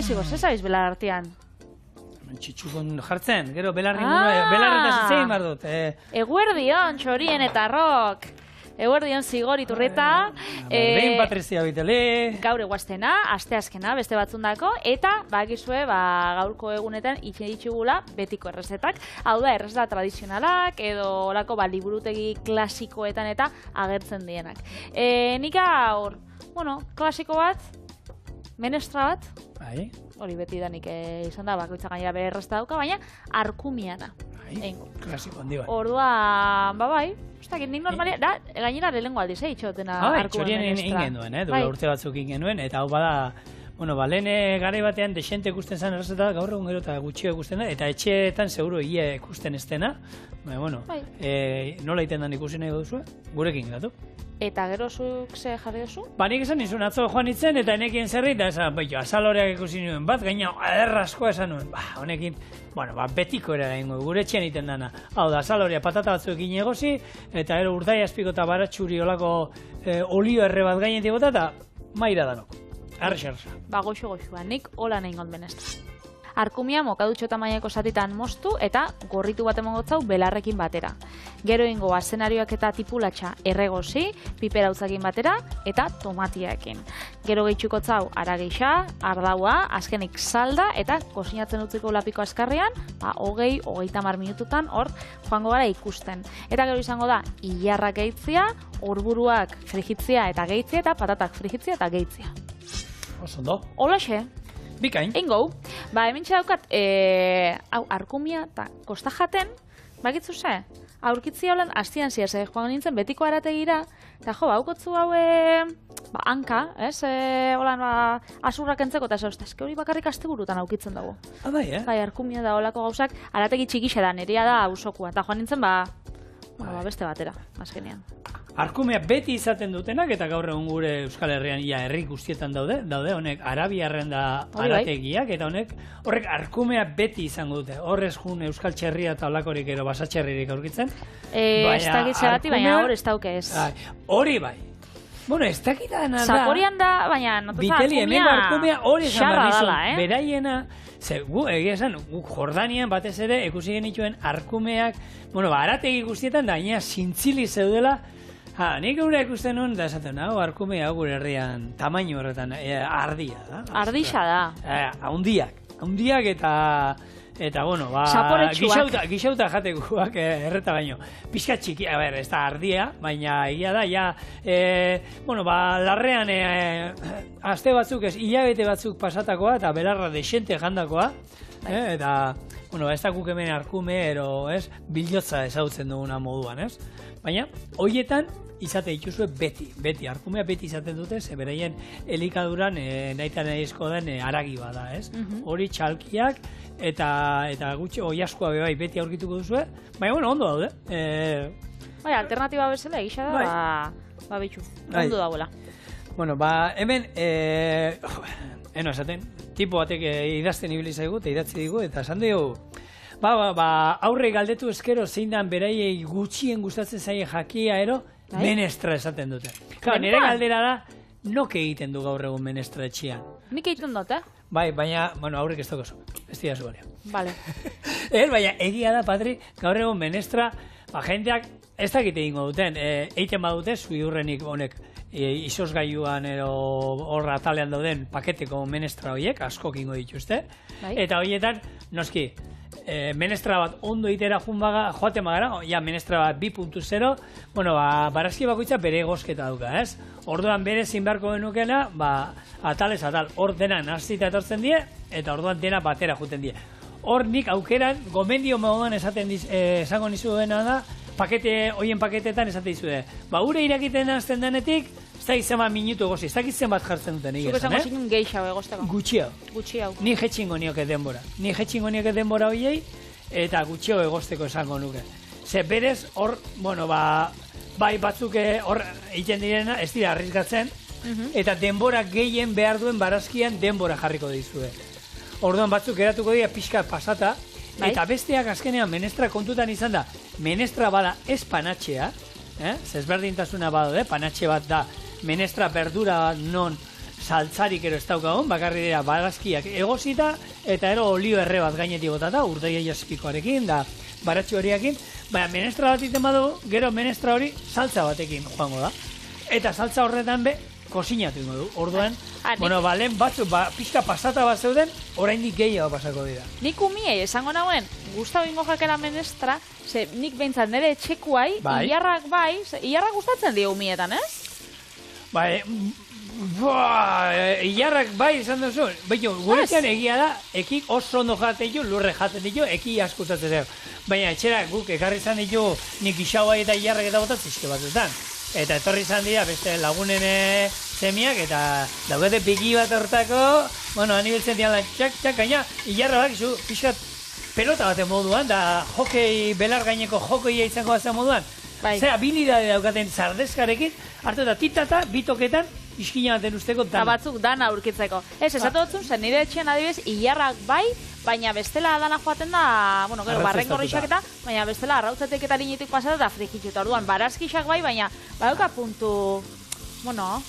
biziko, zezaiz belar artean? Txitxukon jartzen, gero belar ninguna, belarretaz zein bar dut. Eguerdion, txorien eta rok. Eguerdion Zigor Iturreta. Behin Patrizia Bitele. Gaur eguaztena, asteazkena, beste batzundako, eta bakizue, gaurko egunetan itxe ditugula betiko errezetak. Hau da, errezeta tradizionalak, edo olako liburutegi klasikoetan eta agertzen dienak. Nik gaur, klasiko bat, menestra bat, Bai. hori beti da nik izan da, bakoitza gainera bere errezeta dauka, baina arkumiana. Klasiko handi bai. Orduan, bai, nik normalia, da, gainera lehengo aldiz, itxotena arkuan txorien menestra. ingenuen, duela urte batzuk ingenuen, eta hau bada, lehen garai batean desente ikusten zen errezeta, gaur egun gero eta gutxio ikusten da, eta etxeetan seguro ia ikusten ez dena, nola iten dan ikusi nahi duzu, gurekin gatu. Eta gero zuk ze jarri duzu? Nik esan nizun atzo joan itzen, eta enekien zerri, eta esan, azaloreak ikusi nuen bat, gaina errazkoa esan nuen, honekin, betiko ere gaingo, gure etxean iten dana. Hau da, azalorea patata batzuekin egosi, eta gero urdai azpiko eta baratxuri olako olio erre bat gainetik bota, eta maira danok. Arresa. Goxo-goxoa, nik hola nahi got menestra. Arkumia mokadutxo tamaiako zatitan moztu eta gorritu bat emongotzau belarrekin batera. Gero ingo azenarioak eta tipulatxa erregozi, pipera utzakin batera eta tomatiaekin. Gero gehitxukotzau arageixa, ardaua, azkenik salda eta kosinatzen utziko lapiko azkarrean, 20-30 minututan hor joango gara ikusten. Eta gero izango da, ilarrak gehitzia, orburuak frijitzia eta gehitzia eta patatak frijitzia eta gehitzia. Osondo. Holaxe. Bikain. Eingo, hemen txaukat, arkumia eta kosta jaten, bakitzu ze, aurkitzia holan astian ziaz, joan nintzen betiko arategira, eta haukotzu hau, hanka, holan, asurrak entzeko, eta eske hori bakarrik asteburutan aukitzen dago. Bai, Bai, arkumia da holako gauzak, arategi txikixe da, nerea da ausokua, eta joan nintzen, beste batera, azkenean. Arkumea beti izaten dutenak, eta gaur egun gure Euskal Herrian herri guztietan daude, honek arabiarren da arategiak, eta horrek arkumea beti izango dute. Horrez jun Euskal Txerria eta olakorik ero basatxerririk aurkitzen. Ez dakitze bati, baina hor ez dauke ez. Hori bai. Ez dakita da. Zaporian da, baina nototza arkumea hori esan xarra barrizun. dala, Beraiena, egia esan, Jordanian batez ere ikusi genituen arkumeak, arategi guztietan da, gaina zintzili zeudela. Nik gure ikusten nuen, da esaten, arkumea gure herrian tamaino horretan, ardia da. Ardixa da. Haundiak eta gixauta jatekoak erreta baino. Pixka txiki, ez da ardia, baina egia da, larrean aste batzuk ez, hilabete batzuk pasatakoa, eta belarra desente jandakoa, eta, ez da guk hemen arkume, bilotza ezautzen duguna moduan, ez? Baina, horietan, izate dituzue beti, arkumea beti izaten dute, ze beraien elikaduran nahita nahizko den aragi bada, ez? Hori txalkiak eta gutxi oiaskoa bai beti aurkituko duzue, baina ondo daude. Alternatiba bezala egisa da, bitxu, ondo dauela. Hemen, esaten, tipo batek idazten ibili zaigu eta idatzi digu, eta esan dugu, aurre galdetu eskero zein dan beraiei gutxien gustatzen zaie jakia menestra esaten dute. Nire galdera da, nok egiten du gaur egun menestra etxean. Nik egiten dut, Bai, baina, aurrek ez daukazu. Ez dira zu balio. Vale. Baina, egia da, Patri, gaur egun menestra, jendeak ez dakite egingo duten. Eiten badute, zuidurrenik honek izosgailuan hor atalean dauden paketeko menestra horiek, askok ingo dituzte. Eta horietan, noski, menestra bat ondo itera joaten magara, menestra bat 2.0, barazki bakoitza bere egosketa duka, ez? Orduan bere zinbarko genukena, atalez atal, hor dena nazita etortzen die, eta orduan dena batera juten die. Hor nik aukeran, gomendio moduan esango nizu dena da, hoien paketetan esaten dizude. Ure irakiten azten denetik, ez da izan bat minutu egosi, ez da izan bat jartzen duten egizan, Zuk esango zinun geixau egosteko. Gutxiau. Ni jetxingo nioke denbora hoiei, eta gutxiau egosteko esango nuke. Ze berez, hor, bai batzuk hor egiten direna, ez dira arrizgatzen, eta denbora gehien behar duen barazkian denbora jarriko dizue. Orduan batzuk eratuko dira pixka pasata, eta besteak azkenean menestra kontutan izan da, menestra bada ez panatxea, zezberdintasuna bada, panatxe bat da, menestra berdura non saltzarik ero ez daukagun, bakarri dira barazkiak egosita, eta ero olio erre bat gainetik botata, urdaia jaspikoarekin, da baratxo horiakin, baina menestra bat iten badu, gero menestra hori saltza batekin joango da. Eta saltza horretan be, kozinatu ingo du. Orduan, bueno, lehen batzuk, pixka pasata bat zeuden, oraindik gehiago pasako dira. Nik umiei esango nagoen, gustau ingo jakera menestra, ze nik behintzat nire etxekuai, ilarrak ilarrak gustatzen dio umietan, ez? Bai, ilarrak bai izan duzu. Baina, guretzan egia da, ekik oso ondo jaten ditu, lurre jaten ditu, eki askutatzen zego. Baina, etxera guk ekarri izan ditu, nik isauai eta ilarrak eta botatzizke batzutan. Eta etorri izan dira beste lagunen zemiak, eta daugate piki bat hortako, bueno, anibiltzen dian txak, gaina, ilarra bak izu, pixkat pelota baten moduan, da hokei, belar gaineko hokeia izango bazen moduan. Zer habilidade daukaten zardezkarekin, hartu eta titata, bitoketan, iskina baten usteko dana. Eta batzuk dana aurkitzeko. Esatu dutzun, zen nire etxean adibidez, ilarrak bai, baina bestela dana joaten da, bueno, gero, barren gorrixak eta, baina bestela arrautzetek eta linitik pasatu eta frikitxuta. Orduan, barazkixak bai, baina, badauka puntu, bueno,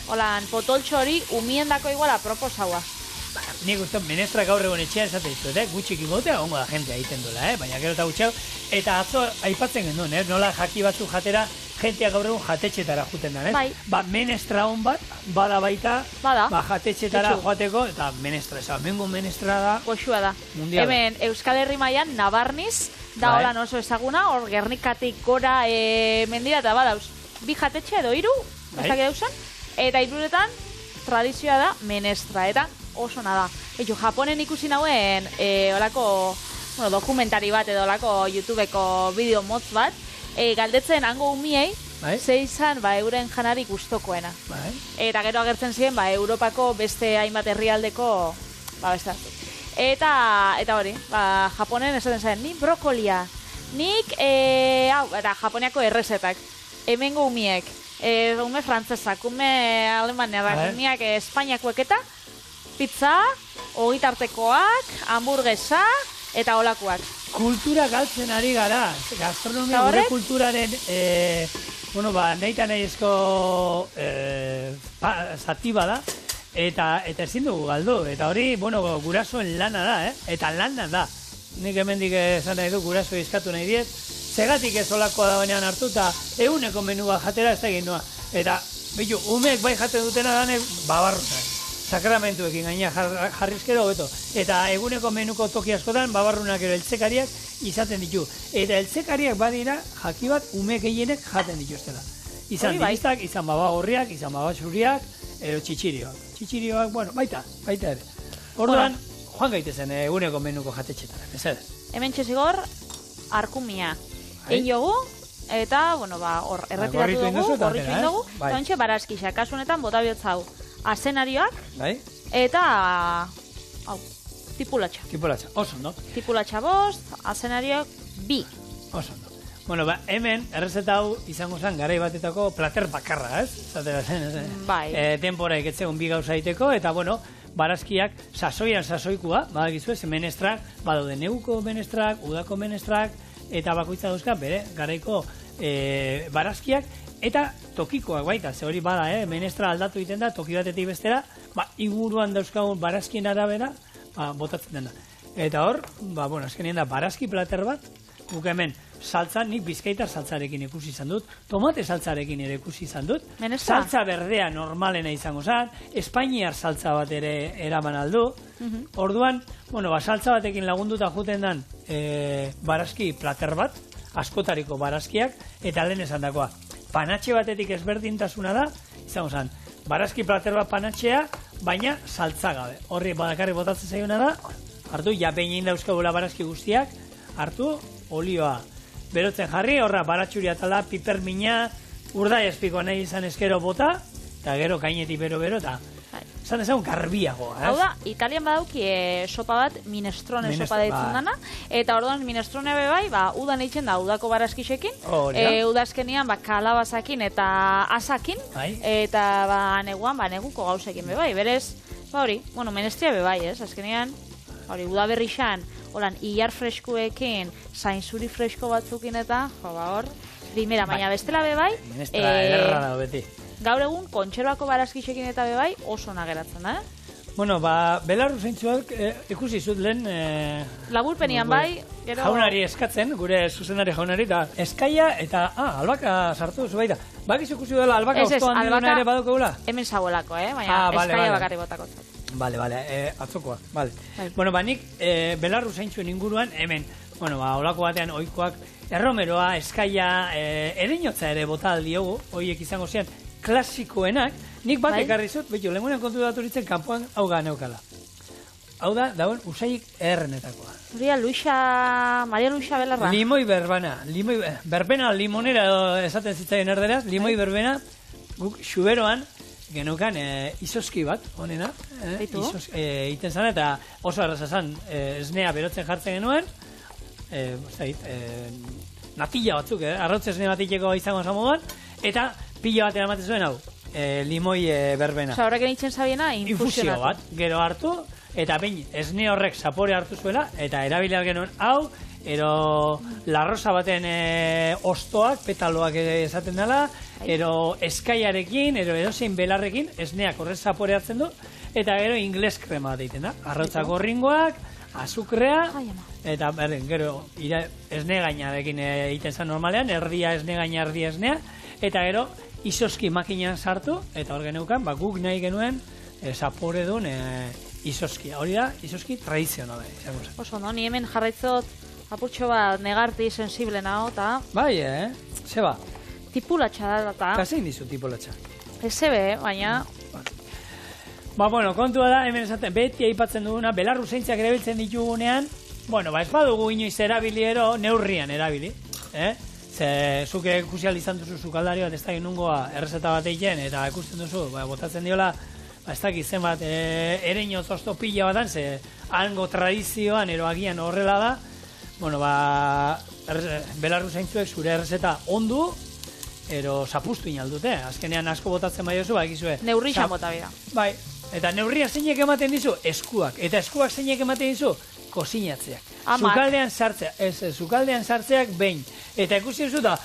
holan, potoltxo hori umiendako igual aproposaua. Nik uste menestra gaur egon etxean esaten ditut, gutxik imotea, ongo da jentea egiten duela, baina gero eta gutxeago. Eta atzo aipatzen genuen, nola jaki batzu jatera, jentea gaur egun jatetxetara juten da, Ba, menestra hon bat, bada baita, jatetxetara joateko, eta menestra, mengo menestra da, goxua da. Mundiala. Hemen, Euskal Herri mailan Nabarniz, da holan oso ezaguna, hor Gernikatik gora mendira, eta badauz, bi jatetxe edo hiru, ez dakit dauzan, eta hiruretan tradizioa da menestra, eta oso nada. Eitu, Japonen ikusi nauen olako dokumentari bat edo olako YouTubeko bideo motz bat, galdetzen hango umiei, ze izan euren janari gustokoena. Eta gero agertzen ziren Europako beste hainbat herrialdeko beste hartu. Eta hori, Japonen esaten zen, ni brokolia, nik, eta Japoniako errezetak, hemengo umiek, ume frantzesak, ume alemaniak, umiak Espainiakoek eta, pizza, ogitartekoak, hamburguesa eta olakoak. Kultura galtzen ari gara. Gastronomia gure kulturaren, nahi eta nahi ezko zati bada, eta ezin dugu galdu. Eta hori, gurasoen lana da, eta lana da. Nik hemendik esan nahi du guraso izkatu nahi diet. Zegatik ez olakoa da banean hartu, eta eguneko menua jatera ez da egin noa. Eta, umeek bai jaten dutena danek, babarrunak. Sakramentuekin gaina jarrizkero hobeto. Eta eguneko menuko toki askotan, babarrunak ero eltzekariak izaten ditu. Eta eltzekariak badira, jaki bat, ume gehienek jaten dituztela. Izan diristak, izan babagorriak, izan babasuriak, ero txitxirioak. Txitxirioak, baita ere. Orduan, joan gaitezen eguneko menuko jatetxetara, bezala. Hemen txezigor, arkumia. Egin jogu, eta, hor, erretiratu dugu, gorritu dugu, eta ontxe barazkixak, kasu honetan, bota bihotzau. Azenarioak, eta, tipulatxa. Tipulatxa, oso, no? Tipulatxa bost, azenarioak bi. Oso, no? Hemen, errezeta hau izango zen garai batetako plater bakarra, ez? Zatera zen, temporaik etzegon bi gauza egiteko, eta, barazkiak sasoikoa, badakizu ez, menestrak, badaude neguko menestrak, udako menestrak, eta bakoitza dauzka, bere, garaiko barazkiak, eta tokikoak baita, ze hori bada, menestra aldatu egiten da, toki batetik bestera, inguruan dauzkagun barazkien arabera, botatzen dena. Eta hor, azkenien da, barazki plater bat, guk hemen saltzan, nik bizkaitar saltzarekin ikusi izan dut, tomate saltzarekin ere ikusi izan dut, saltza berdea normalena izango zen, espainiar saltza bat ere eraman aldu, orduan, saltza batekin lagunduta juten dan barazki plater bat, askotariko barazkiak, eta lehen esan dakoa. Panatxe batetik ezberdintasuna da, izango zen, barazki plater bat panatxea, baina saltza gabe. Horri badakarri botatzen zaiona da, hartu, behin dauzkagula barazki guztiak, hartu, olioa berotzen jarri, horra baratxuria tala, pipermina, urdai espiko nahi izan eskero bota, eta gero kainetik bero-bero, eta esan ezagun garbiagoa. Hau da, Italian badauki sopa bat, minestrone sopa deitzen dana, eta orduan minestrone bai, udan eitzen da, udako barazkixekin, udazkenian kalabazakin eta asakin, eta neguan, neguko gauzekin bai, berez, hori, menestria bai, ez, azkenian, hori, udaberrixan, holan, ilar freskoekin, zainzuri fresko batzukin eta, hor, primera, baina bestela bai, menestra erra dago beti. Gaur egun kontserbako barazkixekin eta bebai oso nageratzen, Bueno, belarru zeintzuak ikusi zut lehen... Laburpenian bai, gero... Jaunari eskatzen, gure zuzenari jaunari, da eskaia eta, albaka sartu duzu baita. Bakizu ikusi dela albaka osto handiduna ere badukagula? Hemen zagoelako, baina eskaia bakarri botako zut. Bale, atzokoa, bale. Bueno, nik belarru zeintzuen inguruan, hemen, olako batean oikoak, erromeroa, eskaia, ereinotza ere bota aldiogu, horiek izango zian, klasikoenak, nik bat ekarri zut, betu, lehengunean kontu datu ditzen, kanpoan hau neukala. Hau da, dauen, usaik errenetakoa. Maria Luisa Belarra. Limoi berbena, berbena limonera esaten zitzaien erderaz, limoi berbena, guk xuberoan, genukan izoski bat, honena, iten zan, eta oso arraza zan, esnea berotzen jartzen genuen, natilla batzuk, arrotze esne batiteko izango zamoduan, eta pila batean ematen zuen hau, limoi berbena. Osa, horrek enitzen zabiena, infusio bat, gero hartu, eta behin esne horrek zapore hartu zuela, eta erabiliar genuen hau, ero larrosa baten ostoak, petaloak esaten dela, ero eskaiarekin, ero edozein belarrekin, esneak horrez zapore hartzen du, eta gero ingles krema bat egiten da. Arrotza gorringoak, azukrea, eta gero esne gainarekin egiten zen normalean, erdia esne gaina, erdia esnea, eta gero izoski makinan sartu, eta hor geneukan, guk nahi genuen zapore duen izoskia. Hori da, izoski tradizionala. Oso, ni hemen jarraitzot apurtxo bat negarti sensible nago, eta... Bai, zeba? Tipulatxa da, eta... Kasein dizu tipulatxa? Ezebe, baina... Kontua da, hemen esaten, beti aipatzen duguna, belarru zeintzak erabiltzen ditugunean, ez badugu inoiz erabiliero, neurrian erabili, Ze, zuke ikusial izan duzu sukaldari bat, ez dakit nungoa errezeta bat egiten, eta ikusten duzu, botatzen diola, ez dakit zenbat, ereino tosto pila batan, ze, hango tradizioan, eroagian horrela da, belarru zeintzuek zure errezeta ondu, ero zapustu inaldute, azkenean asko botatzen bai oso, egizue. Neurria bota bida. Bai, eta neurria zeinek ematen dizu, eskuak, eta eskuak zeinek ematen dizu, kozinatzeak. Sukaldean sartzeak, sukaldean sartzeak behin. Eta ikusi duzu da,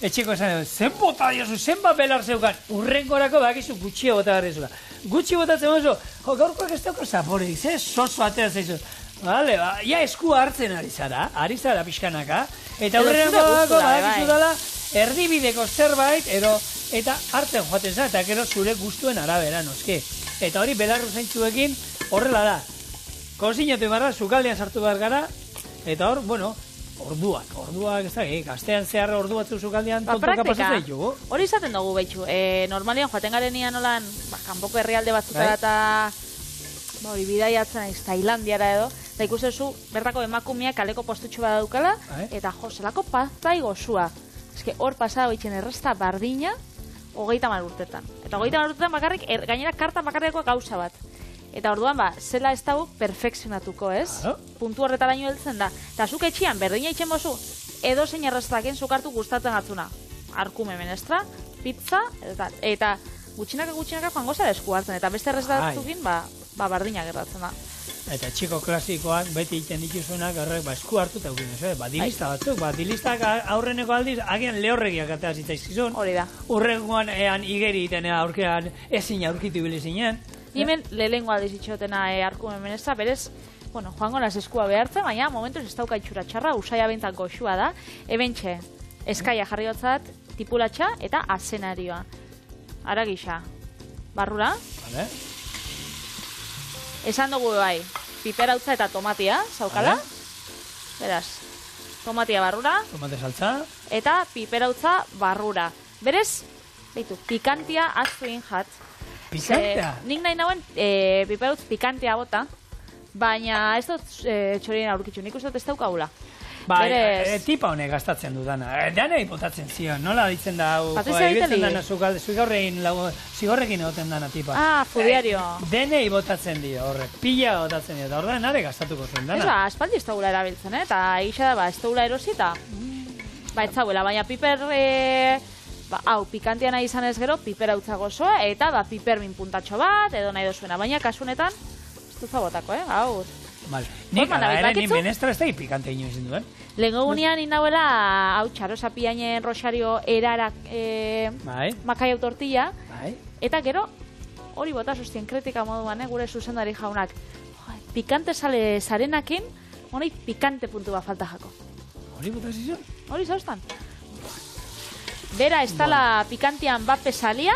etxeko esan, zen bota diozu, zen bat belar zeukan, urrengorako bakizu gutxio bota garri zuela. Gutxi botatzen duzu, gaurkoak ez dauko zaporeik, soso atera zaizu. Vale, ja eskua hartzen ari zara pixkanaka, eta urrengorako bakizu dela, erdibideko zerbait, eta hartzen joaten zara, eta gero zure gustuen arabera, noski. Eta hori belarru zaintzuekin horrela da. Kozinatu imarra, sukaldean sartu behar gara, eta hor, orduak ez da, gaztean zehar ordu batzu sukaldean tontoka pasatzen ditugu. Hori izaten dugu behitxu, normalian joaten garenian nolan, kanpoko herrialde batzutara eta hori bidaiatzen aiz, Tailandiara edo, eta ikustezu, bertako emakumeak kaleko postutxo bat daukala, eta zelako paztai gozua. Eske hor pasada goitzen errezta bardina, 30 urtetan. Eta 30 urtetan bakarrik, gainera kartan bakarriko gauza bat. Eta orduan, zela ez dago perfekzionatuko, ez? Puntu horretaraino heltzen da. Eta zuk etxian, berdina itxen bozu, edo zein erreztaken zukartu gustatzen atzuna. Arkume menestra, pizza, eta gutxinaka joango zara esku hartzen. Eta beste erreztatzukin, bardina gertatzen da. Eta txiko klasikoak beti egiten dituzunak esku hartu eta eukin, dilista batzuk, dilistak aurreneko aldiz, agian lehorregiak atea zitzaizkizun. Hori da. Urrengoan igeri iten aurkean ezin aurkitu bilizinen. Nimen lehengo aldiz itxotena arkume menestra, berez, joango naz eskua behartzen, baina momentuz ez dauka itxura txarra, usaia bentan goxua da, ebentxe, eskaia jarri hotzat, tipulatxa eta azenarioa. Ara gisa, barrura. Vale. Esan dugu bai, piperautza eta tomatia, zaukala. Beraz, tomatia barrura. Tomate saltza. Eta piperautza barrura. Berez, pikantia aztu injat. Pikantea? Nik nahi nauen piperutz pikantea bota, baina ez dut txorien aurkitzu, nik uste dut ez daukagula. Tipa honek gastatzen dudana. Danei botatzen zion, nola ditzen da hau? Patrizia diteli? Zigorrekin egoten dana tipa. Fudiario. Denei botatzen dio horrek, pila botatzen dio, eta ordean nare gastatuko zuen dana. Ez aspaldi ez daugula erabiltzen, eta egisa da, ez daugula erosi eta ez daugula, baina piper... hau, pikantia nahi izan ez gero, piper hautza gozoa, eta piper min puntatxo bat, edo nahi dozuena. Baina kasunetan, ez duza botako, hau. Vale. Nik, Forma nabil, ala ere, ni bakitzu? menestra ez da pikante ino izin duen. Lehenko gunean inauela, hau txarosapiainen Rosario erarak Bai, makaiau tortilla, bai. eta gero, hori bota sustien kritika moduan, gure zuzendari jaunak. Pikante sale zarenakin, honei pikante puntu bat falta jako. Hori bota zizun? Hori zauztan. Bera ez tala pikantian bat pesalia,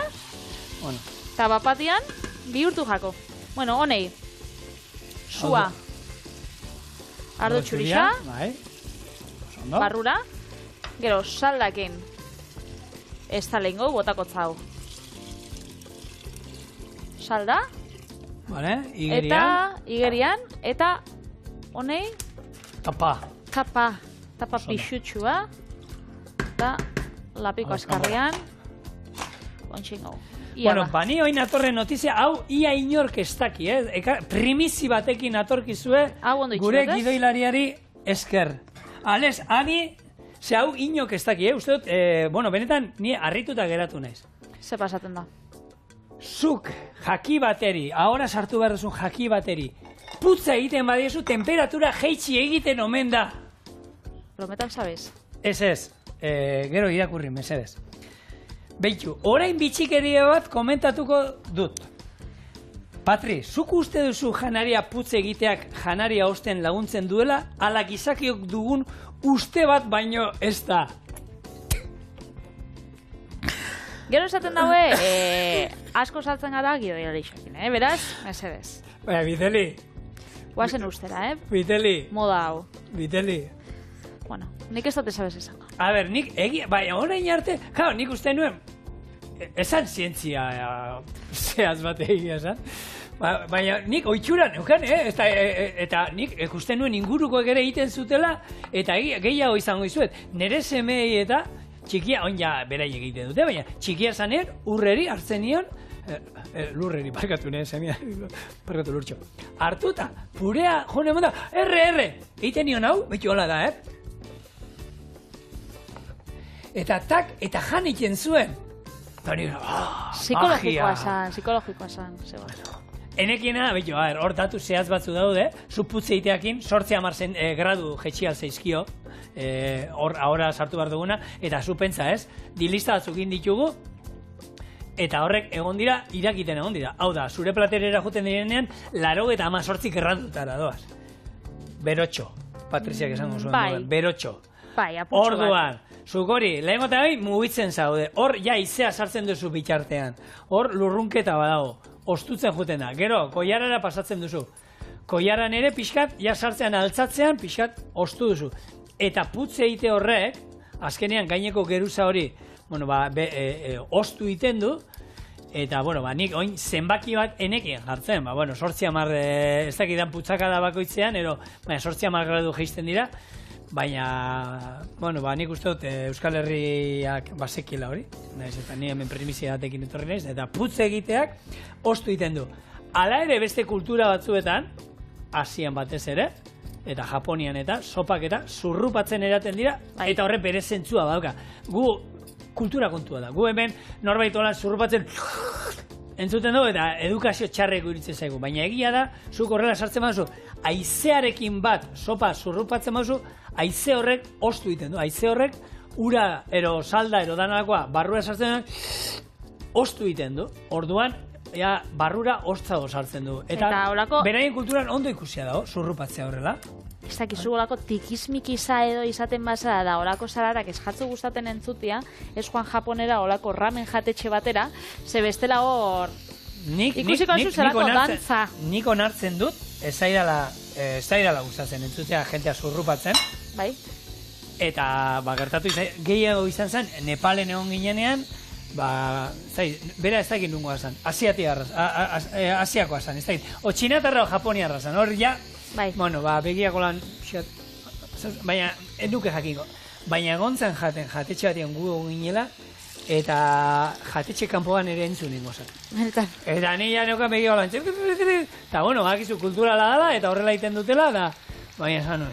Bueno, eta bapatian bihurtu jako. Bueno, honei, sua, ardo txurixa, Bai. Ondo. barrura, gero saldakin ez da lehengo botakotzau. Salda, Vale, igerian. eta igerian, eta honei Tapa. tapa Oso ondo. pixutxua, eta lapiko askarrian, ontxingo. Bueno, bani oin atorren notizia, hau ia inork ez daki, primizi batekin atorkizue Hau ondo gure itxuet, ez? gidoilariari esker. Ales, ani, ze hau inok ez daki, uste dut, bueno, benetan, ni harrituta geratu naiz. Ze pasaten da. Zuk jaki bateri, ahora sartu behar duzun jaki bateri, putza egiten badiezu, temperatura jeitsi egiten omen da. Prometan sabes. Ez, gero irakurri, mesedez. Beitu, orain bitxikeria bat komentatuko dut. Patri, zuk uste duzu janaria putz egiteak janaria osten laguntzen duela, ala gizakiok dugun uste bat baino ez da. Gero esaten daue, asko saltzen gara gidoiari xakin, beraz, mesedez. Baina, Biteli, Guazen ustera, Biteli, moda hau. Biteli. Bueno, nik ez dute sabes esango. A ber, nik, baina orain arte, claro, nik uste nuen, esan zientzia zehaz bat egia esan. Baina nik oitxuran euken, eta nik ikusten nuen ingurukoek ere egiten zutela, eta gehiago izango izuet. Nere semei eta txikia, ja beraiek egiten dute, baina txikia zanean urreri hartzen nion, lurreri, parkatu nire semia, parkatu lurtxo. Hartuta, purea, jone monda, erre, egiten nion hau, betu hola da, Eta tak, eta jan iten zuen. Eta nire, Psikologikoa esan, zeba. Enekiena, betu, hor datu zehaz batzu daude, zu putze iteakin, 8 gradu jetxial zeizkio, ahora sartu behar duguna, eta zu pentsa ez, dilista batzuk ditugu, eta horrek egon dira, irakiten egon dira. Hau da, zure platerera juten direnean, 88 gradutara doaz. Berotxo, Patriziak esango zuen duen, berotxo. Bai, aputxo bat. Orduan, zuk hori, lehen gota mugitzen zaude, hor ja izea sartzen duzu bitxartean, hor lurrunketa badago, ostutzen juten da, gero, koiarara pasatzen duzu. Koiaran ere pixkat, ja sartzean altzatzean, pixkat ostu duzu. Eta putze egite horrek, azkenean gaineko geruza hori, bueno, ostu iten du, eta, bueno, nik oin zenbaki bat enekien jartzen, 8 ez dakidan putzakada bakoitzean, ero, 8 gradu geisten dira, baina, bueno, nik uste dut Euskal Herriak basekila hori, naiz eta ni hemen primizia batekin etorri naiz, eta putze egiteak ostu egiten du. Hala ere beste kultura batzuetan, Asian batez ere, eta Japonian eta sopak eta zurrupatzen eraten dira, eta horre bere zentzua badauka. Gu kultura kontua da, gu hemen norbait holan zurrupatzen entzuten dugu eta edukazio txarreko iritzen zaigu, baina egia da, zuk horrela sartzen baduzu, haizearekin bat sopa zurrupatzen baduzu, haize horrek ostu egiten du, haize horrek ura, ero salda, ero danalakoa, barrura sartzen du, ostu egiten du, orduan, barrura ostzago sartzen du. Eta beraien kulturan ondo ikusia dago, zurrupatzea horrela. Ez dakizu olako tikismikiza edo izaten bazara da, olako zararak ez jatzu gustaten entzutia, ez joan Japonera olako ramen jatetxe batera, ze bestela hor ikusiko azu zelako dantza. Nik onartzen dut, ez zairala gustatzen entzutea jentea zurrupatzen. Bai. Eta, gertatu gehiago izan zen, Nepalen egon ginenean, bera ez dakit nungoa zan, asiakoa zan, ez dakit, o txinatarra o japoniarra zan, hor ja, bueno, begiako lan, baina, eduke jakingo, baina egontzen jatetxe batien gu ginela, eta jatetxe kanpoan ere entzun ningo zen. Eta nila neukan begiako lan, eta bueno, bakizu kulturala dala, eta horrela iten dutela, da, baina zan,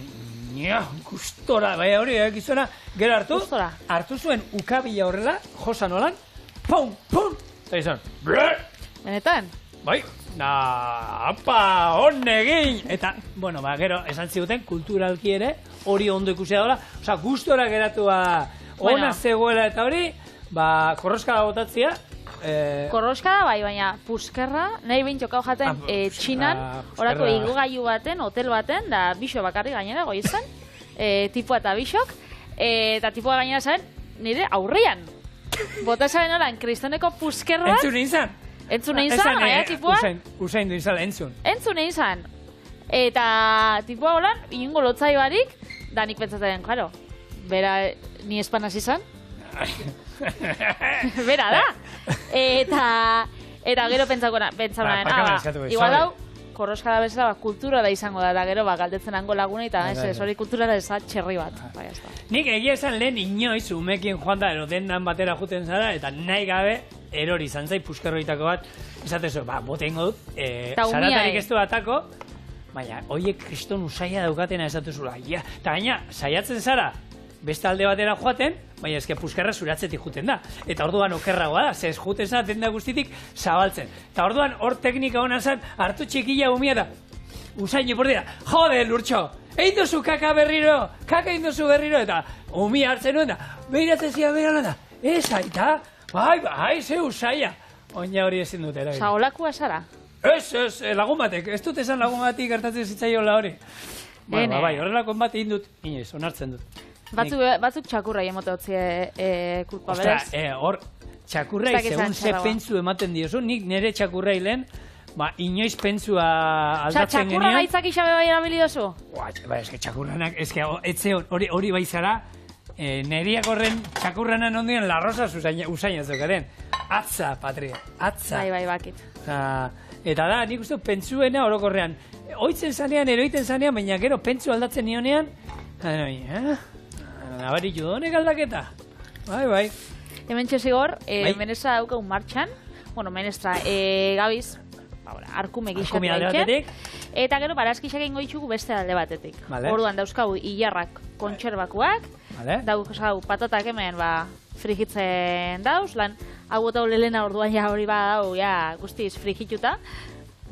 gustora, baina hori, gizona, gero hartu zuen ukabila horrela, josan holan, pum, eta izan, benetan? Bai, apa, hon egin! Eta, bueno, gero, esan ziguten, kulturalki ere, hori ondo ikusi dagoela, oza, gustora geratua ona zegoela eta hori, korroskada botatzia. Korroskada bai, baina puskerra, nahi behin txokau jaten Txinan, orako igogailu baten, hotel baten, da bixo bakarri gainera goizan, tipua eta bixok, eta tipua gainera zaren, nire aurrian. Bota zaren horan, kristoneko puskerra. Entzun izan? Entzun egin zan, aia tipua? Usain du izan, entzun. Entzun egin zan. Eta tipua holan, inungo lotzai barik, da nik pentsatzen, claro, bera ni espanaz izan. Bera da. Eta gero pentsauan, igual hau, korroskada bezala, kultura da izango da, eta gero galdetzen hango laguna, eta hori kultura da eza txerri bat. Nik egia esan lehen inoiz umekin joan da, dendan batera juten zara, eta nahi gabe, erori izan zai puskerroitako bat, esatezu, bote ingo dut, zaratarik ez du batako, baina, oiek kriston usaila daukatena esatuzula, eta gaina, saiatzen zara, beste alde batera joaten, baina eske puskerra zuratzetik juten da. Eta orduan okerragoa da, ez juten zara denda guztitik zabaltzen. Eta orduan hor teknika hona zen, hartu txikila umia da, usain epordira, jode lurtxo, egin duzu kaka egin duzu berriro, eta umia hartzen nuen da, behiratzen zia behirala da, ez aita, bai, ze usaila. Oina hori ezin dut eragin. Olakua zara? Ez, lagun batek, ez dut esan lagun batik gertatzen zitzaiola hori. Bai, horrelako bat egin dut, inoiz, onartzen dut. Batzuk txakurrai emote hotzi kulpa berez. Hor, txakurrai segun ze pentsu ematen diozu, nik nire txakurrai lehen, inoiz pentsua aldatzen genian. Txakurra gaitzak isabe bai erabili dozu? Eske txakurranak, etxe hori baizara, neriak horren txakurranan ondien larrosa usaina zokaren. Atza, patria, atza. Bai, bakit. Eta da, nik uste pentsuena orokorrean. Oitzen zanean, eroiten zanean, baina gero pentsu aldatzen nionean, nabari judonek aldaketa. Bai. Hemen txezigor, menestra daukau martxan, menestra, gabiz, arkume gixatu daiken, eta gero barazkixak ingo ditugu beste alde batetik. Orduan dauzkau hilarrak kontserbakuak, dauzkau patatak hemen frigitzen dauz, lan hau eta lelena orduan hori badau guztiz frigituta,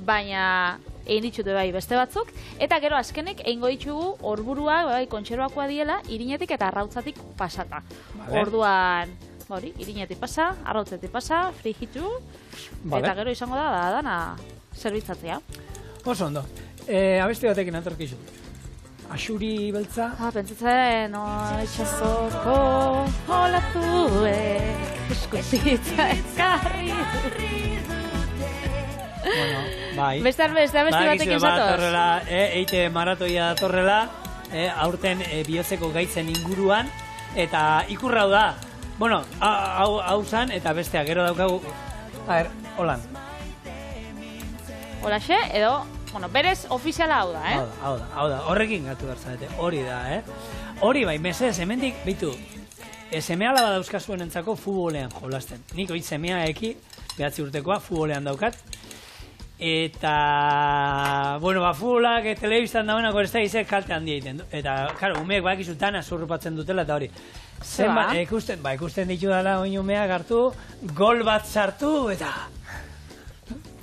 baina egin ditute bai beste batzuk, eta gero azkenik egingo ditugu orburuak kontserbakoa diela irinetik eta arrautzatik pasata. Orduan, irinetik pasa, arrautzatik pasa, frigitu, eta gero izango da dana zerbitzatzea. Oso ondo. Abesti batekin atorkizu. Axuri beltza? Pentsatzen, itxasoko olatuek eskutitza eskarri bai. Beste batekin zatoz? Eite maratoia datorrela, aurten bihotzeko gaitzen inguruan, eta ikurrau da. Bueno, hau zan, eta bestea, gero daukagu, holan. Holaxe, edo, berez ofiziala hau da, Hau da, horrekin gatu bertzadete, hori da, Hori bai, mesez, hemendik, bitu, semea laba dauzkazuen entzako futbolean jolasten. Nik hori semea eki, 9 urtekoa, futbolean daukat. Eta, futbolak telebistan dauenako ez da izek kalte handia egiten du. Eta, karo, umeek bakizu dana zurrupatzen dutela eta hori. Zenbat, ikusten ditu dela oin umeak hartu, gol bat sartu, eta...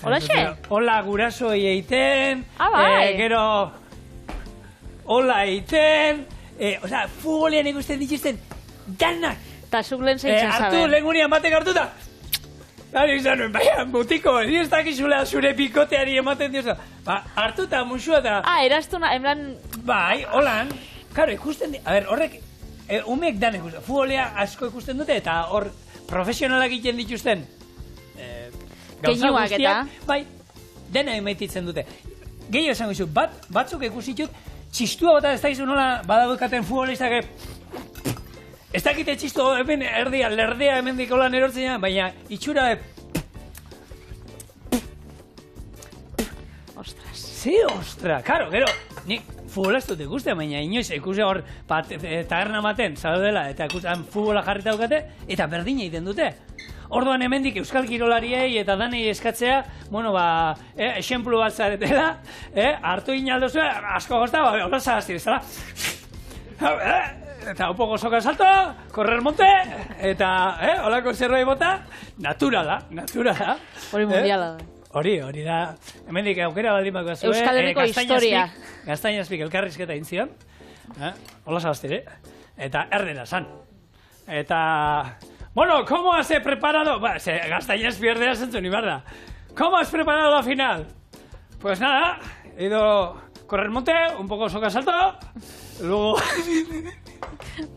Holaxe? Hola gurasoi eiten, bai. Gero... Hola eiten, futbolean ikusten dituzten danak. Eta zuk lehen zeitzen zaben. Hartu, lehen gunian batek hartuta. Hari izan nuen, butiko, ez dakizulea zure pikoteari ematen diozu. Hartuta, musua eta... Eraztuna, emlan... Bai, holan. Karo, ikusten di... horrek, umeek dan ikusten. Futbolea asko ikusten dute eta hor profesionalak egiten dituzten. Gauza guztiak, bai, dena emaititzen dute. Gehiago esango izu, batzuk ikusitut, txistua bota ez daizu nola badabukaten futbolistak ez dakite txistu hemen erdia, lerdea hemen dikolan erortzen, baina itxura Ostras. Ostra, karo, gero, nik futbolaztu dut ikusten, baina inoiz ikusi hor taberna baten, zaudela, eta ikusten futbola jarrita dukate, eta berdina egiten dute. Orduan hemendik euskal kirolariei eta danei eskatzea, esenplu bat zaretela, hartu inaldozu, asko gozta, hola zagazti bezala. Eta un poco soka salto, correr monte, eta holako zerbait bota, naturala. Hori mundiala da. Hori da, hemendik aukera baldin bako zuen. Euskal Herriko historia. Gaztainazpik elkarrizketa intzion, hola zabaztire, eta erdera san. Eta, bueno, ¿cómo has preparado? Gaztainazpi erdera zentzun, ibarda. ¿Cómo has preparado la final? Pues nada, he ido a correr monte, un poco soca salto, luego...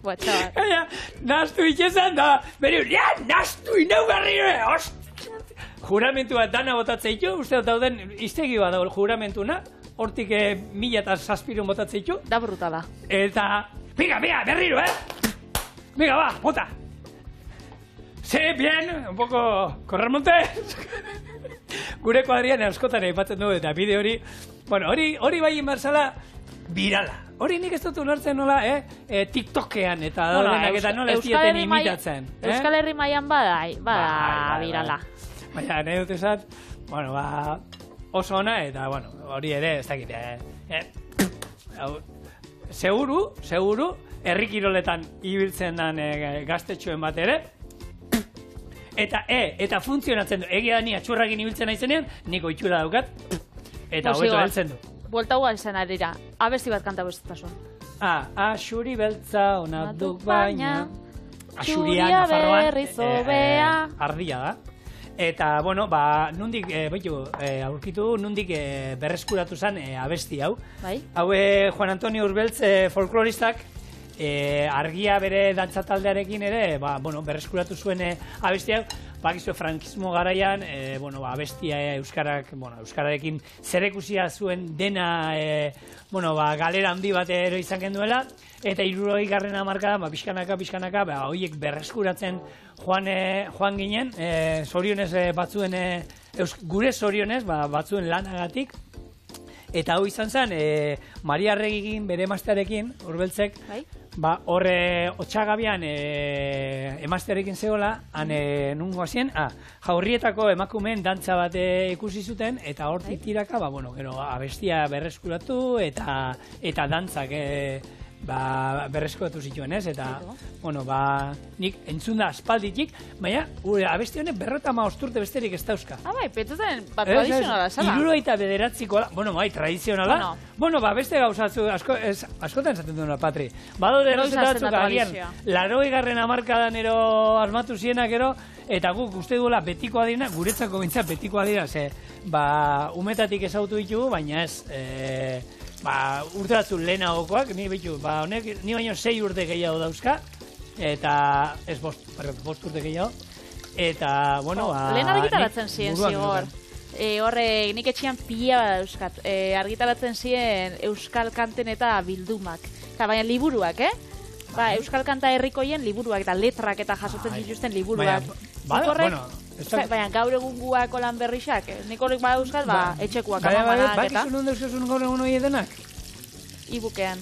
Buah, txabal. Nastu itxezan da, beri, nastu inau berriro, juramentu bat dana botatzen ditu, uste dut dauden iztegi bat dago juramentuna, hortik 1007 botatzen ditu. Da brutala. Eta, biga, berriro, Biga, va, bota. Sí, bien, un poco correr monte. Gure kuadrian euskotan aipatzen dugu eta bide hori, bueno, hori bai inbarzala, virala. Hori nik ez dut ulertzen nola, TikTokean eta daudenak eta nola ez dieten imitatzen. Euskal Herri mailan bada virala. Baina, nahi dut esat, bueno, oso ona eta, bueno, hori ere, ez dakit, seguru, herri kiroletan ibiltzen den gaztetxoen bat ere, eta funtzionatzen du, egia da ni atxurrakin ibiltzen naizenean, niko itxura daukat, eta hobeto heltzen du. Buelta hua izan arira, abesti bat kanta bezitasun. Axuri beltza ona duk baina, Axuria Nafarroan, ardia da. Eta, bueno, nundik, aurkitu, nundik berreskuratu zen abesti hau. Hau, Juan Antonio Urbeltz folkloristak, argia bere dantzataldearekin ere, berreskuratu zuen abesti hau. Bakizu, frankismo garaian, abestia euskararekin zerekusia zuen dena, galera handi bat ero izan genduela, eta 60. hamarkadan, pixkanaka, horiek berreskuratzen joan ginen, zorionez batzuen, gure zorionez, batzuen lanagatik, eta hau izan zen, Maria Arregin bere emaztearekin, Urbeltzek, horre otxagabian emaztearekin zegoela, nungo hasien, Jaurrietako emakumeen dantza bat ikusi zuten, eta hortik tiraka, gero abestia berreskuratu eta dantzak berreskuratu zituen, ez? Eta, nik entzun da aspalditik, baina abesti honek 50 urte besterik ez dauzka. Petuten bat tradizionala, zala? 79koa, tradizionala. Beste gauzatzu, askotan esaten duena, Patri. Badaude erosetatzu agian, 80. hamarkadan ero asmatu zienak ero, eta guk uste duela betikoa dira, guretzako bintzat betikoa dira, umetatik ezautu ditugu, baina ez, urte batzu lehenagokoak, ni baino 6 urte gehiago dauzka, eta, ez bost urte gehiago, eta, lehen argitaratzen ziren zigor. Horre, nik etxian pila dauzkat, argitaratzen ziren euskal kanten eta bildumak, eta baina liburuak, euskal kanta herrikoien liburuak eta letrak eta jasotzen dituzten liburuak. Baina gaur egun guako lan berrixak, nik horrek bada euskal, etxekuak amamanak eta... Bakizu non dauzkazun gaur egun hori edenak? E-bookean.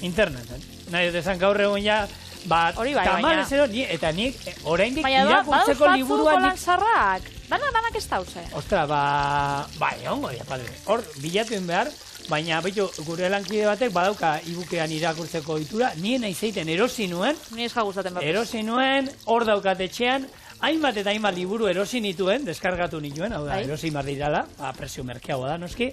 Interneten. Nahi dut esan gaur egun ja, tamalez ero, eta nik oraindik irakurtzeko liburuan... Baina bauz zarrak, danak ez dauze. Ostra, ongo dia, padre. Hor, bilatuen behar, baina gure lankide batek badauka e-bookean irakurtzeko ditura, nien aizeiten erosi nuen... Ni ez jaguzaten bat. Erosi nuen, hor daukat etxean, hainbat eta hainbat liburu erosi nituen, deskargatu nituen, hau da, erosi marrirala, presio merkeago da, noski.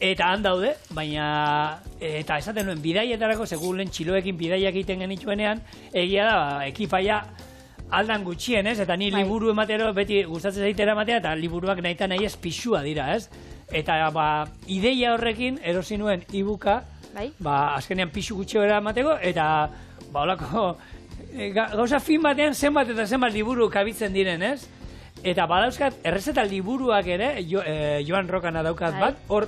Eta han daude, baina, eta esaten nuen, bidaietarako, segun lehen txiloekin bidaiak egiten genituenean, egia da, ekipaia aldan gutxien, ez? Eta ni liburu ematero, beti gustatzen zaitera ematea, eta liburuak nahi eta nahi ez pixua dira, ez? Eta, ideia horrekin, erosi nuen e-booka, azkenean pixu gutxio emateko, eta, holako, gauza fin batean zenbat eta zenbat liburu kabitzen diren, ez? Eta badauzkat, errezeta liburuak ere, Joan Rokana daukat bat, hor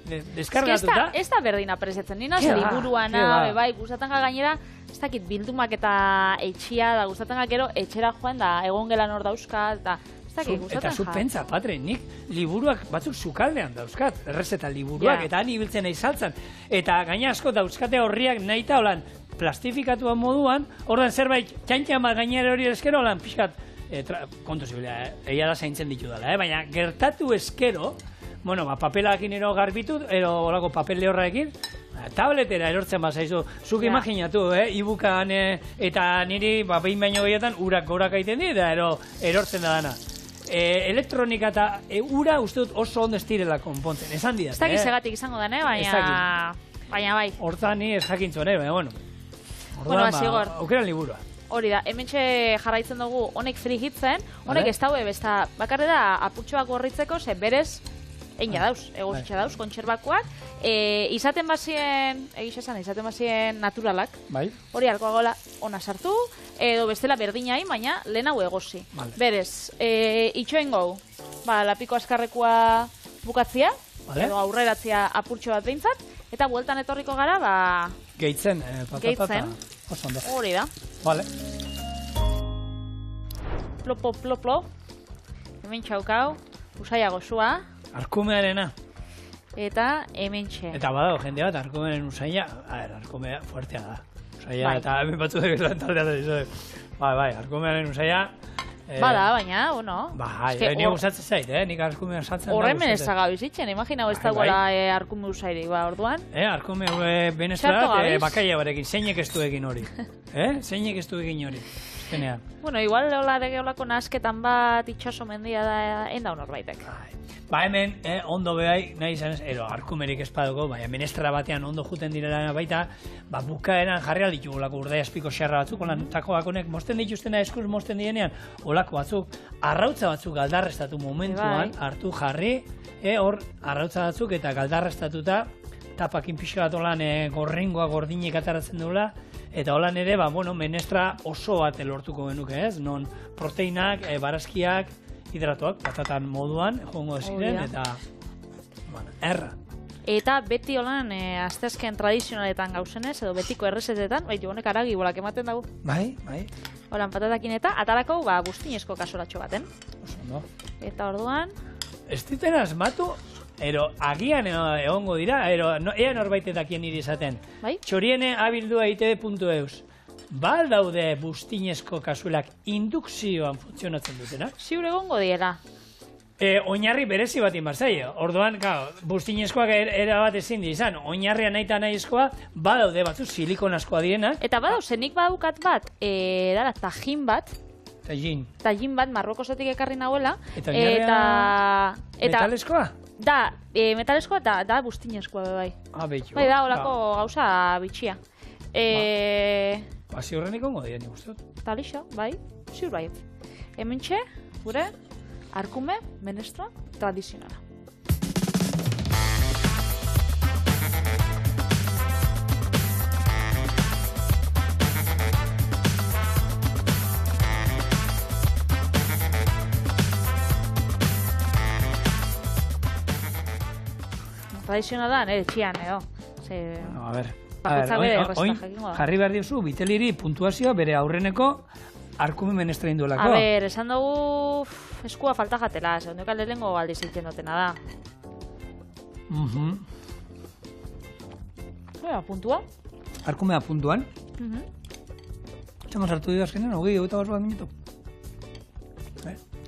deskargatuta. Ez da berdin apreziatzen, nina ze liburuana, gustatzen gainera, ez dakit bildumak eta etxia, da gustatzen gero etxera joan da, egon gelan hor dauzkat, eta zu pentsa, Patre, nik liburuak batzuk sukaldean dauzkat, errezeta liburuak, eta han ibiltzen nahi saltzan, eta gaina asko dauzkate horriak nahi eta holan, plastifikatuan moduan, ordan zerbait txantxan bat gainera hori eskero, holan pixkat, kontu zibilea, egia da zaintzen ditu dela, baina gertatu eskero, papelakin ero garbitu, ero olako papel lehorraekin, tabletera erortzen bazaizu, zuk imaginatu, e-bookan, eta niri, behin baino gehietan, urak gorak aiten di, da erortzen da dana. elektronika eta ura uste dut oso ondo ez direla konpontzen. Esan didat, Ez dakit segatik izango den, baina bai. Hortan ni ez jakintzuen, baina bueno. Bueno, zigor. Aukeran liburua. Hori da, hementxe jarraitzen dugu honek frigitzen, honek ez daue, besta bakarre da apurtxoak gorritzeko, ze berez egin dauz, egositxa dauz, kontserbakoak, izaten bazien naturalak, hori alkoagola ona sartu, edo bestela berdinain, baina lehenago egosi. Berez, itxoen gau, lapiko askarrekoa bukatzia, edo aurreratzia apurtxo bat behintzat, eta bueltan etorriko gara, gehitzen, patata. Hori da. Vale. Plo. Hemen txaukau, usaia gozua. Arkumearena. Eta hemen txe. Eta badago, jende bat, arkumearen usaia, arkumea fuertea da. Usaia, eta hemen batzu dek lan taldea da. Bai, arkumearen usaia. Bada, baina, bueno. Bai, nire gustatzen zait, nik arkumean sartzen da. Horren menezta gabizitzen, imaginau ez dagoela arkume usairik, orduan. Arkume benestrat, bakaia barekin, zeinek ez du egin hori. Zeinek ez du egin hori. Bueno, igual olako nasketan bat itxaso mendia da enda honorbaitek. Ba hemen, ondo behai, nahi izan ez, arkumerik espaduko, baina menestra batean ondo juten direla baita, bukaeran jarri alditu olako urdai azpiko xarra batzuk, takoak honek mosten dituztena eskuz mosten dienean, olako batzuk, arrautza batzuk galdarrestatu momentuan, hartu jarri, hor arrautza batzuk eta galdarrestatuta, tapakin pixka bat olan gorringoa gordinek ataratzen duela, eta holan ere, menestra oso bat lortuko genuke ez, non proteinak, barazkiak, hidratoak, patatan moduan, joango ziren, eta erra. Eta beti holan, asteazken tradizionaletan gauzenez, edo betiko errezetetan, baitu honek aragi bolak ematen dago. Bai. Holan patatakin eta atarako guztinezko kasoratxo baten. Oso, no? Eta orduan... Ez diten asmatu, agian egongo dira, ea norbaitetakien niri izaten. Bai? Txoriene abildua itb.eus. Bal daude buztinezko kasuelak indukzioan funtzionatzen dutena? Ziur egongo diela. Oinarri berezi bat inbarzaio. Orduan, buztinezkoak erabat ezin di izan. Oinarria nahi eta nahizkoa, badaude batzu silikonazkoa dienak. Eta badauzenik badukat bat, dara tajin bat. Tajin bat, Marrokosetik ekarri nahuela. Eta oinarria metalezkoa? Da, metalezkoa eta da buztinezkoa bai. Behitu. Bai da, holako gauza bitxia. Ziurrenik ongo dira nik uste dut. Talixo, bai, ziur bai. Hemen txe, gure, arkume, menestra, tradizionala. Tradizionala, nire txian, edo. A ver... Oin, jarri behar diozu, biteliri puntuazioa bere aurreneko arkume menestra induelako. A ber, esan dugu eskua falta jatela, segunduk alde lehenko aldiz egiten dutena da. Puntua? Arkumea puntuan. Txamos hartu dira azkenean, 20-21 minutu.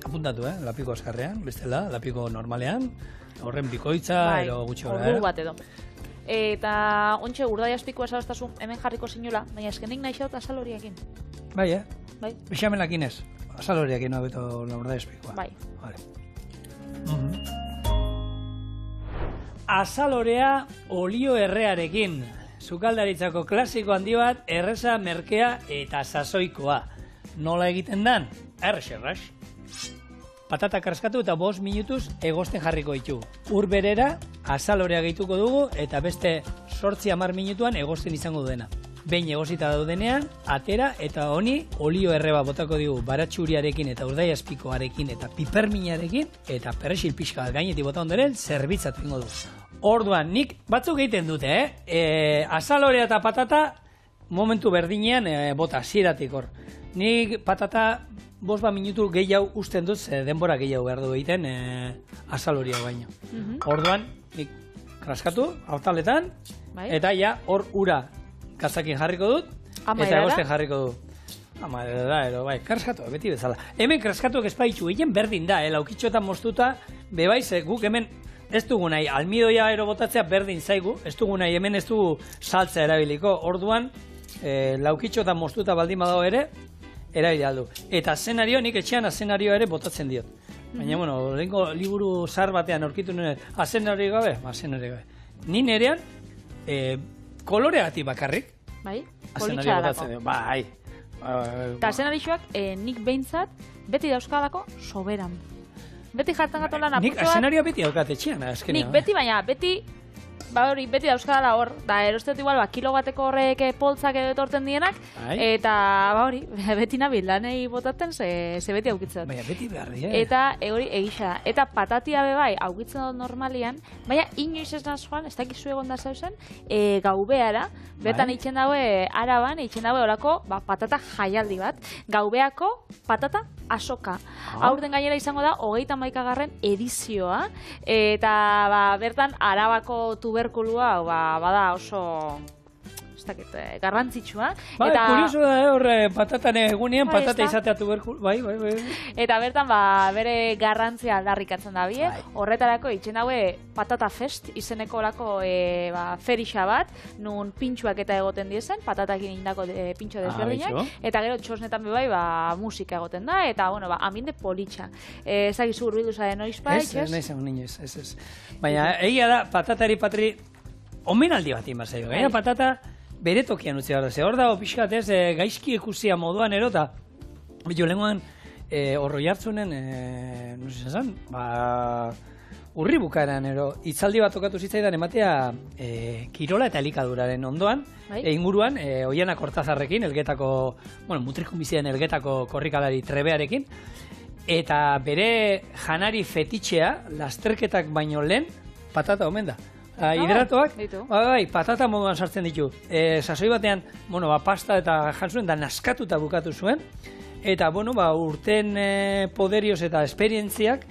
Apuntatu, lapiko azkarrean, bestela, lapiko normalean, horren bikoitza, ero gutxi gora. Ordu bat edo. Eta ontxe urdai azpikoa esaraztasun hemen jarriko zinula, baina eskenik nahi xaut azaloriakin. Bai, Bexamelakin ez, azaloriakin abeto urdai azpikoa. Bai. Azalorea olio errearekin. Sukaldaritzako klasiko handi bat, erreza, merkea eta sasoikoa. Nola egiten dan? Errex. Patata karskatu eta 5 minutuz egosten jarriko ditu. Ur berera, azalorea gehituko dugu eta beste 8-10 minutuan egosten izango duena. Behin egosita daudenean, atera eta honi olio erreba botako digu baratxuriarekin eta urdai azpikoarekin eta piperminarekin eta perexil pixka bat gainetik bota ondoren zerbitzatu ingo du. Orduan, nik batzuk egiten dute, azalorea eta patata momentu berdinean bota, zieratik hor. Nik patata 5 minutu gehiago usten dut, denbora gehiago behar du egiten azaloria baino. Orduan, nik kraskatu, hautaletan, eta ja hor ura kazakin jarriko dut, eta egosten jarriko du. Amarera, bai, kraskatu, beti bezala. Hemen kraskatuak espaitxu egin berdin da, laukitxoetan moztuta, bebaiz, guk hemen ez dugu nahi, almidoia botatzea berdin zaigu, ez dugu nahi, hemen ez dugu saltza erabiliko. Orduan, laukitxoetan moztuta baldin badago ere, erabili aldu. Eta zenario, nik etxean zenario ere botatzen diot. Baina, bueno, lehenko liburu zar batean aurkitu nuen, azenari gabe, Ni nerean, koloreagatik bakarrik. Bai, Azenari politxa botatzen dalako. dio, bai. Eta azenarixoak nik behintzat, beti dauzkadako soberan. Beti jartzen gato lan Nik apurtxo bat. azenaria beti daukat etxean, azkenean. Nik beti, baina beti, beti dauzkadala hor, da erosteet igual, kilo bateko horrek poltzak edo etorten dienak, Bai. eta beti nabil lanei botatzen, ze beti aukitzen. Baina beti behar die. Eta hori egisa da. Eta patatia be bai, aukitzen dut normalian, baina inoiz ez nazuan, ez dakizu egon da zauzen, gaubeara, betan Bai. itxen daue araban, itxen daue horako patata jaialdi bat. Gaubeako patata asoka. Aurten gainera izango da, 31. edizioa, eta bertan arabako tuberkulua bada oso... garrantzitsua. Bai, kurioso da, hor patatan egunean, Bai, patata ezta? izatea tuberkul, bai. Eta bertan bere garrantzia aldarrikatzen da bie. Bai. Horretarako itxen daue Patata Fest izeneko olako ferixa bat, nun pintxuak eta egoten diezen, patatakin indako pintxo desberdinak, betxo. eta gero txosnetan be bai musika egoten da, eta ambiente politxa. Ezagizu urbildu zaren noiz Ez, nahi niñez, ez. Baina, egia da, patatari patri, omenaldi bat inbazaio. Gaina patata, bere tokian utzi behar da. Ze hor dago pixkat ez, gaizki ikusia moduan erota. Bitu, lehenkoan, horroi hartzunen, no sé esan, urri bukaeran ero, hitzaldi bat tokatu zitzaidan ematea kirola eta elikaduraren ondoan, inguruan, Oiana Kortazarrekin, Elgetako, Mutrikun bizian Elgetako korrikalari trebearekin, eta bere janari fetitxea, lasterketak baino lehen, patata omen da. Hidratoak, patata moduan sartzen ditu. Sasoi batean, pasta eta jantzuen, da naskatuta bukatu zuen. Eta, urten poderioz eta esperientziak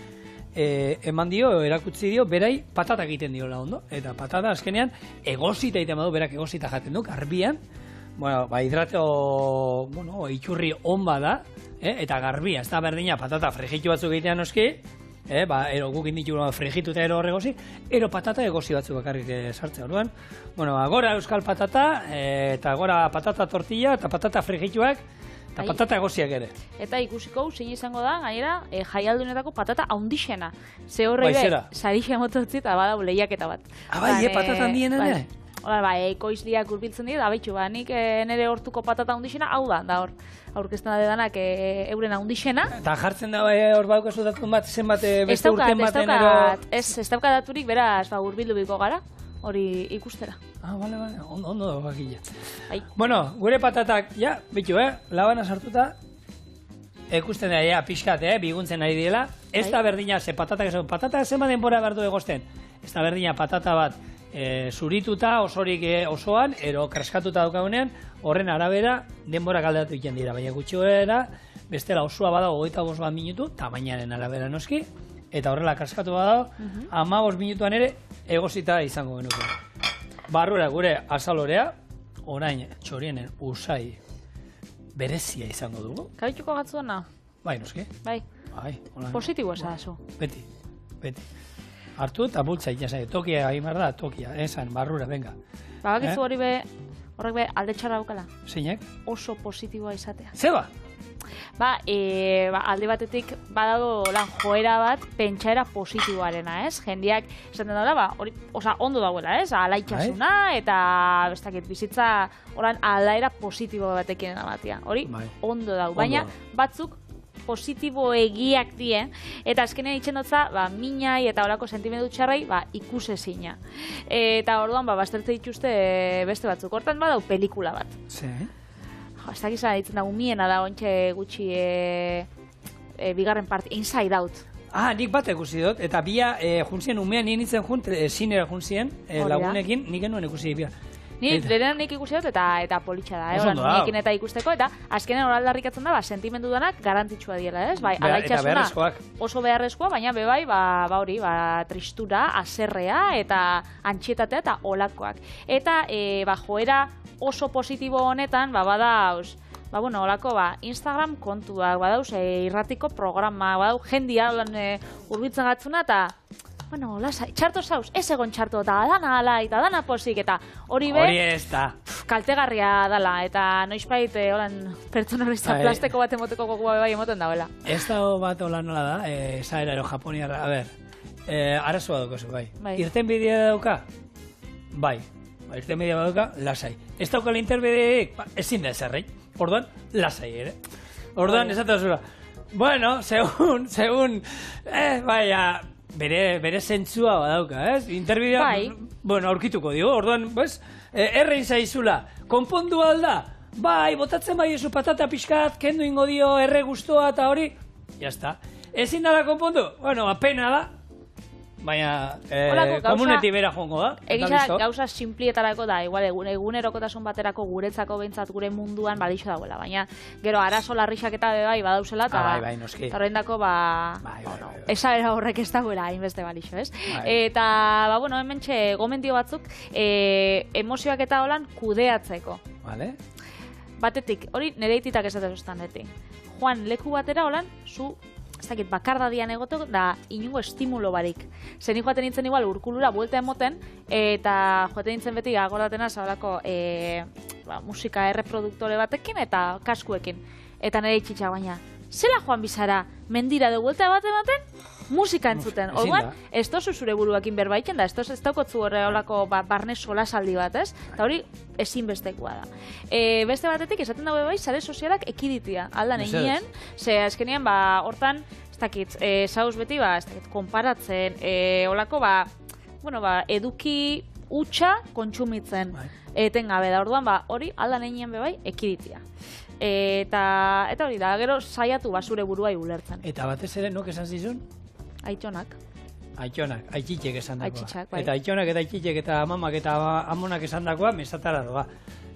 eman dio, erakutsi dio, berai patata egiten diola ondo. Eta patata azkenean, egozita egiten badu, berak egozita jaten du, garbian. Hidrato, itxurri on bada, eta garbia, ez da berdina patata frijitu batzuk egitean noski, ero guk inditu frijitu eta ero horregozi, ero patata egozi batzuk bakarrik sartzea orduan. Gora euskal patata, eta gora patata tortilla, eta patata frijituak, eta patata egoziak ere. Eta ikusiko zein izango da, gainera, jaialdunetako patata haundixena. Ze horre sarixe mototzi eta badau lehiaketa bat. Patata handien ere? Ekoizliak urbiltzen dira, da betxu, nik nire hortuko patata haundixena, hau da hor. Aurkezten da dedanak euren haundixena. Eta jartzen da hor baukazu datun bat, zenbat beste urten baten ero... Ez dauka daturik, beraz, urbildu biko gara, hori ikustera. Bale, ondo dago bakila. Bueno, gure patatak, bitu, labana sartuta, ikusten da, pixkat, biguntzen ari diela. Ez da berdina, ze patata zenba denbora behar du egozten. Ez da berdina patata bat zurituta, osorik osoan, ero kraskatuta daukagunean, horren arabera denbora galdatu egiten dira, baina gutxoera, bestela osoa badago 25 minutu, tamainaren arabera noski, eta horrela kraskatu badago, 15 minutuan ere egozita izango genuke. Barrura gure azalorea, orain txorienen usai berezia izango dugu. Kabituko gatzuena? Bai, noski. Bai. Positibo esa dazu. Beti. Hartu eta bultza itxasai. Tokia ahimar da, tokia. Esan, barrura, venga. Bakizu horrek be alde txarra daukala. Zeinek? Oso positiboa izatea. Zeba? Alde batetik badago lan joera bat pentsaera positiboarena, ez? Jendiak esaten daula, ondo dauela, ez? Alaitxasuna eta bestakit bizitza oran aldaera positibo batekin ematea. Hori ondo dau, baina batzuk positibo egiak die, eta azkenean itxen dutza, minai eta horako sentimendu txarrai, ikusezina. Eta orduan, baztertze dituzte beste batzuk. Hortan badau pelikula bat. Ez dakizan ditzen da, umiena da, ontxe gutxi bigarren parte, Inside Out. Nik bat ikusi dut, eta bia juntzien umean nien itzen junt, zinera juntzien, lagunekin, nik genuen ikusi bia. Nik ikusi dut eta politxa da, niekin eta ikusteko, eta azkenen hor aldarrikatzen da, sentimendu danak garantitxua diela, ez? Eta beharrezkoak. Oso beharrezkoa, baina bebai, tristura, aserrea, eta antxietatea eta olakoak. Eta joera oso positibo honetan, badauz, olako, Instagram kontuak, badauz, irratiko programa, badauz, jendia, urbitzen gatzuna, eta txarto zauz, ez egon txarto, eta dana ala, eta dana posik, eta hori be... Hori ez da. kaltegarria dala, eta noizbait, holan, pertsonalista plastiko bat emoteko gogoa bai emoten dauela. Ez dago bat hola nola da, esaera ero japoniarra, a ber, arazoa daukazu, bai. Irten bidea dauka? Bai. Irten bidea dauka, lasai. Ez dauka linterbideek, ezin da ezerrei. Orduan, lasai ere. Orduan, ez zura. Bueno, segun, baina, bere zentzua badauka, ez? Interbidea, bueno, aurkituko dio. Orduan, errein zaizula, konpondu alda? Bai, botatzen bai ezu patata pixkat, kendu ingo dio erre guztua eta hori, jazta. Ezin dala konpondu? Bueno, apena da, baina komuneti bera jongo da. Egisa gauza simplietarako da, igual egunerokotasun baterako guretzako behintzat gure munduan badixo dagoela, baina gero arazo larrixak eta bai badauzela, eta horrendako esabera horrek ez dagoela hainbeste balixo, ez? Eta, bueno, hementxe gomendio batzuk emozioak eta holan kudeatzeko. Batetik, hori nire ititak esaten zuztan beti. Joan, leku batera holan, zu ez dakit, bakardadian egotok, da inungo estimulo barik. Zer joaten nintzen igual urkulura buelta emoten, eta joaten nintzen beti agordatena zabalako musika erreproduktore batekin eta kaskuekin. Eta nire itxitxa baina, zela joan bizara mendira de buelta bat ematen, musika entzuten. Orduan, ez tozu zure buruakin berbaiken da, ez daukotzu horreolako barne solasaldi bat, ez? Eta hori ezinbestekoa da. Beste batetik, esaten dago bai, sare sozialak ekiditia. Aldan egin, ze azkenean, hortan, ez dakit, zauz beti, ez dakit, konparatzen, olako, eduki hutsa kontsumitzen etengabe da. Orduan, hori aldan egin bai, ekiditia. Eta hori da, gero saiatu zure buruai ulertzen. Eta batez ere, nok esan zizun? Aitxonak. Aitxonak, aitxitek esan dakoa. Eta aitxonak eta aitxitek eta amamak eta amonak esan dakoa mesatara doa.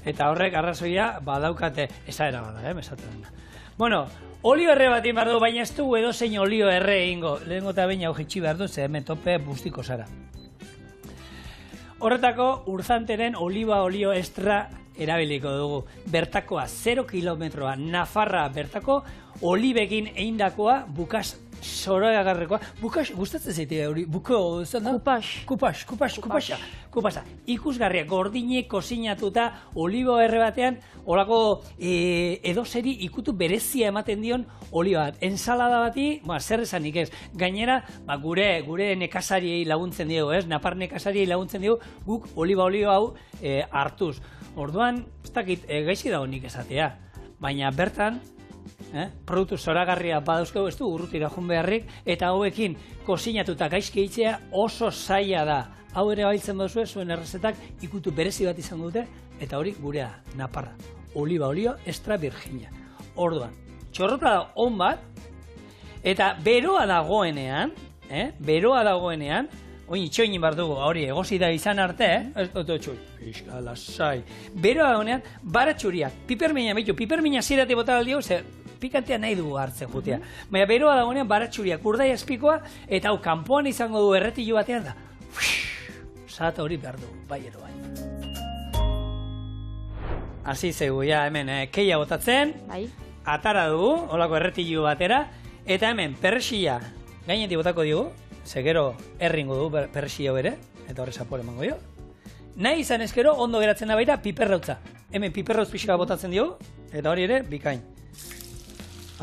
Eta horrek arrazoia badaukate esaera bada, mesatara. Bueno, olio erre bat inbar du, baina ez dugu edozein olio erre egingo. Lehenko eta baina hojitsi behar du, ze hemen tope bustiko zara. Horretako, Urzanteren oliba olio estra erabiliko dugu. Bertakoa 0 kilometroa, Nafarra bertako olibekin eindakoa bukas zoragarrekoa. Bukas, gustatzen zaitea hori, buko, zan da? Kupasa. Ikusgarria, gordinek kozinatuta olibo erre batean, olako edozeri ikutu berezia ematen dion olio bat. Ensalada bati, zer esanik ez. Gainera, gure nekazariei laguntzen dugu, ez? Napar nekazariei laguntzen dugu, guk oliba olio hau hartuz. Orduan, ez dakit, gaizki da honik esatea. Baina bertan, produktu zoragarria badauzkegu, ez du urrutira joan beharrik, eta hauekin kozinatuta gaizki eitzea oso zaila da. Hau ere bailtzen duzue, zuen errezetak ikutu berezi bat izango dute, eta hori gurea, Naparra. Oliba olio extra virginia. Orduan, txorrota da on bat, eta beroa dagoenean, oin itxoinin bar dugu, hori egozi da izan arte, ez dut txoi, iskala zai. Beroa dagoenean, baratxuriak, pipermina behitu, pipermina zirati bota aldio, ze pikantea nahi dugu hartzen jutea. Baina beroa dagoenean, baratxuriak, urdai azpikoa, eta hau kanpoan izango du erretilu batean da. Zata hori behar dugu, bai ero bai. Hasi zegu, ja, hemen, keia botatzen, atara dugu, holako erretilu batera, eta hemen, perrexila, gainetik botako dugu, zegero erringo du perrexila bere, eta horre zapore emango jo. Nahi izan ezkero, ondo geratzen da baita, piperrautza. Hemen piperrautz pixka botatzen dugu, eta hori ere, bikain.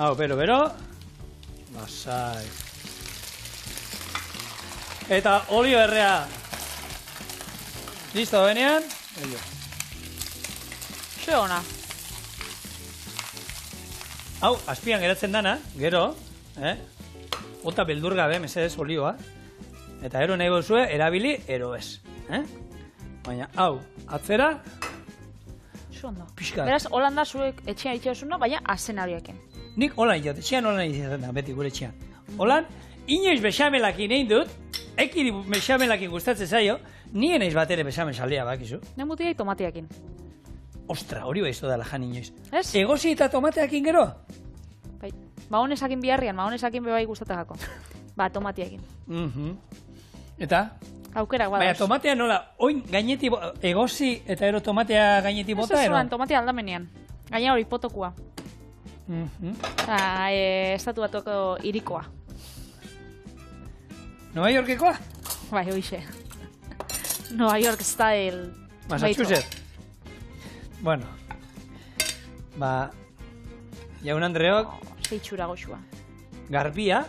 Hau, bero. Basai. Eta olio errea. Listo benean. Xe ona. Hau, azpian geratzen dana, gero, bota beldur gabe, mesedez olioa. Eta ero nahi gozue, erabili, ero ez. Baina, hau, atzera. Pixka. Beraz, Holanda zuek etxean itxeosuna, baina azenarioekin. Nik holan itxean, etxean holan itxean da, beti gure etxean. Holan, inoiz bexamelakin egin dut, ekiri bexamelakin gustatzen zaio, nien eiz bat ere bexamel saldea bakizu. Nemutiai tomatiakin. Ostra, hori baizu dala jan inoiz. Ez? Egozi eta tomateakin gero? Bai, maonesakin biharrian, maonesakin bebai gustatagako. Tomatiakin. Eta? Aukerak badauz. Baina tomatea nola, oin gaineti egozi eta ero tomatea gaineti bota, ero? Ez tomatea aldamenean. Gaina hori potokua. Estatu batuko irikoa. Nova Yorkekoa? Bai, hoxe. Nova York style. Massachusetts. Bueno. Ba, jaun Andreok, Zeitxura goxua. garbia,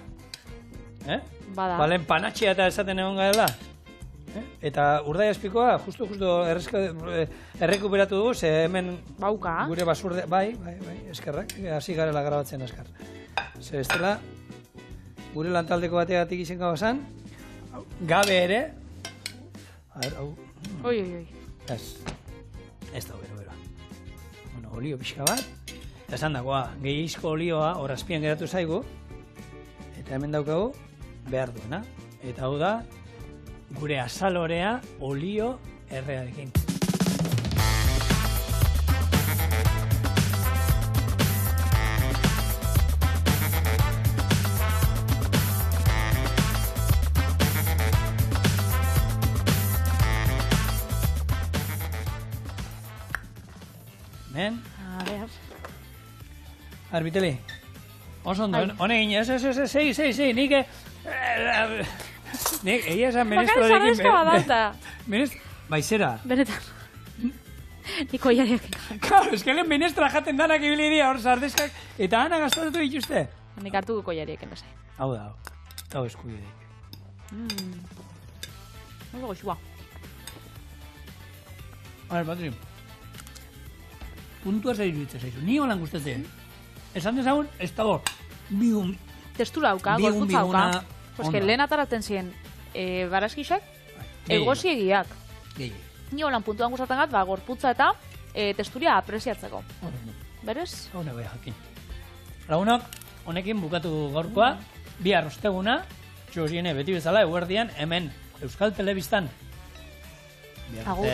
Bada. balen panatxia eta esaten egon gaela. Eta urdai azpikoa, justu errekuperatu dugu, ze hemen Bauka. gure basurde, bai, eskerrak, hasi garela grabatzen askar. Ze bestela, gure lantaldeko bategatik izen gabazan, gabe ere, a ver, hau, Oi. ez da, bero. Bueno, olio pixka bat, eta esan dagoa, gehiizko olioa horazpian geratu zaigu, eta hemen daukagu behar duena. Eta hau da, gure azalorea olio errearekin. Men? A ver. Arbiteli. Oso ondo, honekin, sei, nik nik, egia esan menestroarekin... Bakarri zarrezka badauta. Baizera. Benetan. Niko jariak ikan. Claro, eskelen menestra jaten danak ibili dira hor sardeskak, eta ana gastatu dituzte. Nik hartu duko jariak enbese. Hau da, hau eskubideik. Oso goxua. Hala, Patri. Puntua zer iruditzen zaizu. Ni holan gustatzen. Esan dezagun, ez dago. Bigun. Testura dauka, gorputza dauka. Pues que lehen ataraten ziren barazkixak, egosiegiak. Ni holan puntuan gustatzen gat, gorputza eta testuria apreziatzeko. Berez? Hone bai jakin. Lagunok, honekin bukatu gaurkoa, bihar osteguna, txosiene beti bezala, eguerdian, hemen Euskal Telebistan. Agur.